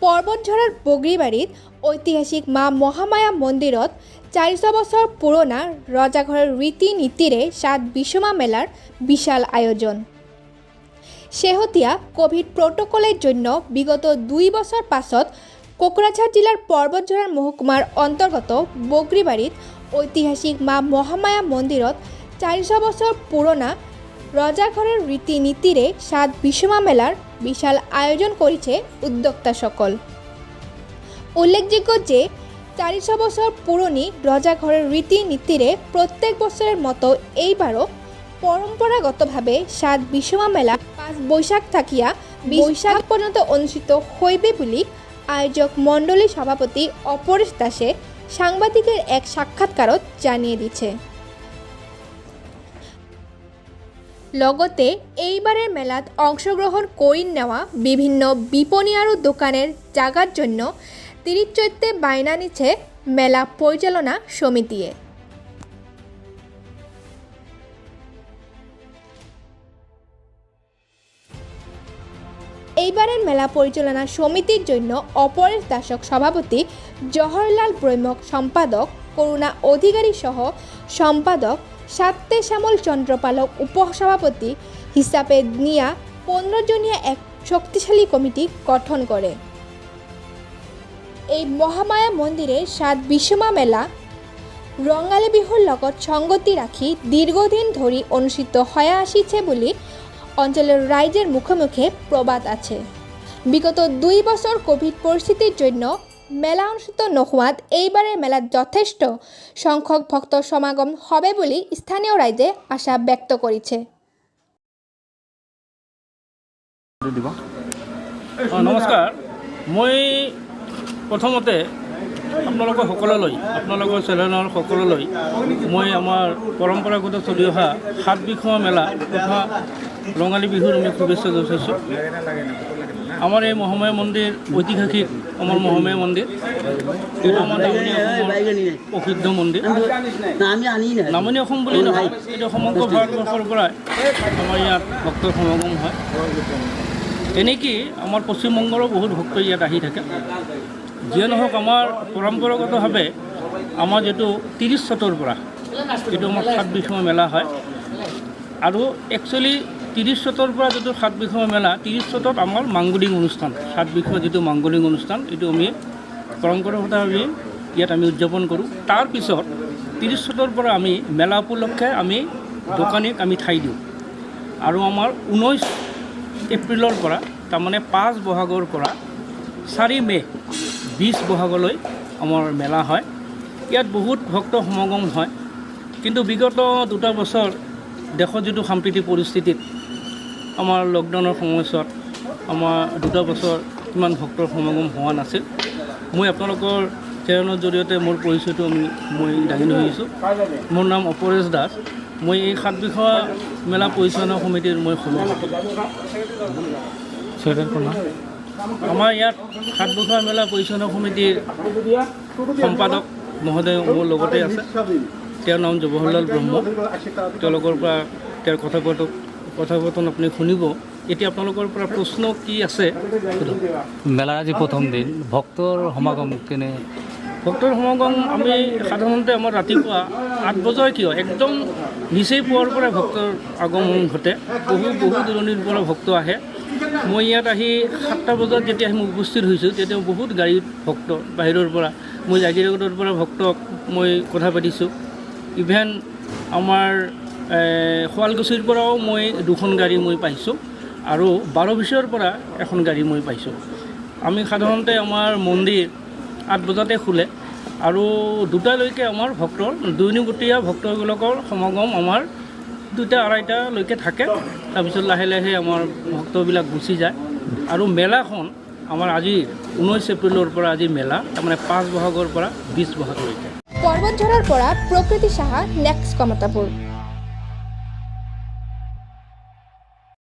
পৰ্বতঝৰাৰ বগৰীবাৰীত ঐতিহাসিক মা মহামায়া মন্দিৰত 400 বছৰ পুৰণা ৰজাঘৰৰ ৰীতি নীতিৰে 7 বিশ্বমা মেলাৰ বিশাল আয়োজন। শেহতীয়া কোভিড প্ৰটকলৰ জন্য বিগত 2 বছৰ পাছত কোকৰাঝাৰ জিলাৰ পৰ্বতঝৰাৰ মহকুমাৰ অন্তৰ্গত বগৰীবাৰীত ঐতিহাসিক মা মহামায়া মন্দিৰত 400 বছৰ পুৰণা ৰজাঘৰৰ ৰীতি নীতিৰে 7 বিশ্বমা মেলাৰ বিশাল আয়োজন কৰিছে উদ্যোক্তাসকল। উল্লেখযোগ্য যে 400 বছৰ পুৰণি ৰজাঘৰৰ ৰীতি নীতিৰে প্ৰত্যেক বছৰৰ মতো এইবাৰো পৰম্পৰাগতভাৱে 7 বিশ্বমা মেলা 5 বৈশাখ থাকিয়া বৈশাখ পৰ্যন্ত অনুষ্ঠিত হইবে বুলি আয়োজক মণ্ডলীৰ সভাপতি অপৰেশ দাসে সাংবাদিকের এক সাক্ষাৎকারত জানিয়ে দিছে। লগতে এইবারের মেলাত অংশগ্রহণ করে নেওয়া বিভিন্ন বিপণী আর দোকানের জায়গার জন্য 30 বাইনা নিচ্ছে মেলা পরিচালনা সমিতিয়ে। এইবারের মেলা পরিচালনা সমিতির জন্য অপরেশ দাসক সভাপতি, জহরল ব্রহ্মক সম্পাদক, করুণা অধিকারী সহ সম্পাদক, সাত্তে শ্যামল চন্দ্রপালক উপসভাপতি হিসাবে নিয়া 15 জনীয়া এক শক্তিশালী কমিটি গঠন করে। এই মহামায়া মন্দিরের 7 বিশ্বমা মেলা রঙালী বিহুর লগত সংগতি রাখি দীর্ঘদিন ধরে অনুষ্ঠিত হয়ে আসিছে বলে অঞ্চলের রাইজের মুখে মুখে প্রবাদ আছে। বিগত 2 বছর কোভিড পরিস্থিতির জন্য মেলা অনুষ্ঠিত নহোৱাত এইবাৰেৰ মেলাত যথেষ্ট সংখ্যক ভক্ত সমাগম হবে বলে স্থানীয় ৰাইজে আশা ব্যক্ত কৰেছে। নমস্কাৰ, মই প্ৰথমতে আপোনালোকৰ সকলোলৈ, আপোনালোকৰ চেনেলৰ সকলোলৈ মই আমাৰ পৰম্পৰাগত চলি অহা 7 বিশ্বমা মেলা তথা ৰঙালী বিহুৰ আমি শুভেচ্ছা জনাইছোঁ। আমাৰ এই মহামায়া মন্দিৰ ঐতিহাসিক আমাৰ মহামায়া মন্দিৰ, এইটো আমাৰ নামনি অসমৰ প্ৰসিদ্ধ মন্দিৰ। নামনি অসম বুলি নহয়, এইটো সমগ্ৰ ভাৰতবৰ্ষৰ পৰাই আমাৰ ইয়াত ভক্তৰ সমাগম হয়। এনেকৈ আমাৰ পশ্চিমবংগৰো বহুত ভক্ত ইয়াত আহি থাকে। যিয়ে নহওক, আমাৰ পৰম্পৰাগতভাৱে আমাৰ যিটো 30 চ'তৰ পৰা এইটো আমাৰ 7 বিশ্বমা মেলা হয়। আৰু একচুৱেলি 30 চ'তৰ পৰা যিটো 7 বিশ্বমা মেলা, 30 চ'তত আমাৰ মাংগলিক অনুষ্ঠান, 7 বিশ্বমা যিটো মাংগলিক অনুষ্ঠান, এইটো আমি পৰম্পৰাগতভাৱে ইয়াত আমি উদযাপন কৰোঁ। তাৰপিছত 30 চ'তৰ পৰা আমি মেলা উপলক্ষে আমি দোকানীক আমি ঠাই দিওঁ। আৰু আমাৰ 19 এপ্ৰিলৰ পৰা, তাৰমানে 5 বহাগৰ পৰা 4 মে 20 বহাগলৈ আমাৰ মেলা হয়। ইয়াত বহুত ভক্ত সমাগম হয়। কিন্তু বিগত 2 বছৰ দেশৰ যিটো সাম্প্ৰতিক পৰিস্থিতিত আমাৰ লকডাউনৰ সময়ছোৱাত আমাৰ 2 বছৰ ইমান ভক্তৰ সমাগম হোৱা নাছিল। মই আপোনালোকৰ চেনেলৰ জৰিয়তে মোৰ পৰিচয়টো মই দাঙি ধৰিছোঁ। মোৰ নাম অপৰেশ দাস। মই এই 7 বিশ্বমা মেলা পৰিচালনা সমিতিৰ মই সভাপতি। আমাৰ ইয়াত 7 বিশ্বমা মেলা পৰিচালনা সমিতিৰ সম্পাদক মহোদয় মোৰ লগতে আছে। তেওঁৰ নাম জহৰল ব্ৰহ্ম। তেওঁলোকৰ পৰা তেওঁৰ কথাবতন আপুনি শুনিব। এতিয়া আপোনালোকৰ পৰা প্ৰশ্ন কি আছে? মেলাৰ আজি প্ৰথম দিন, ভক্তৰ সমাগম কেনে? ভক্তৰ সমাগম আমি সাধাৰণতে আমাৰ ৰাতিপুৱা 8 বজাৰ একদম নিচেই পুৱাৰ পৰা ভক্তৰ আগমন ঘটে। বহু দূৰণিৰ পৰা ভক্ত আহে। মই ইয়াত আহি 7টা বজাত যেতিয়া মই উপস্থিত হৈছোঁ, তেতিয়া বহুত গাড়ীত ভক্ত বাহিৰৰ পৰা, মই জাগিৰোডৰ পৰা ভক্তক মই কথা পাতিছোঁ। ইভেন আমাৰ শুৱালকুছিৰ পৰাও মই 2খন গাড়ী মই পাইছোঁ আৰু 12 পৰা এখন গাড়ী মই পাইছোঁ। আমি সাধাৰণতে আমাৰ মন্দিৰ 8 বজাতে খোলে আৰু 2টালৈকে আমাৰ ভক্তৰ দৈনিকতীয়া ভক্তবিলাকৰ সমাগম আমাৰ 2টা-2:30লৈকে থাকে। তাৰপিছত লাহে লাহে আমাৰ ভক্তবিলাক গুচি যায়। আৰু মেলাখন আমাৰ আজি 19 এপ্ৰিলৰ পৰা আজি মেলা, তাৰমানে 5 বহাগৰ পৰা 20 বহাগলৈকে। পৰ্বতঝৰাৰ পৰা প্ৰকৃতি সাহা, নেক্সট কমতাপুৰ।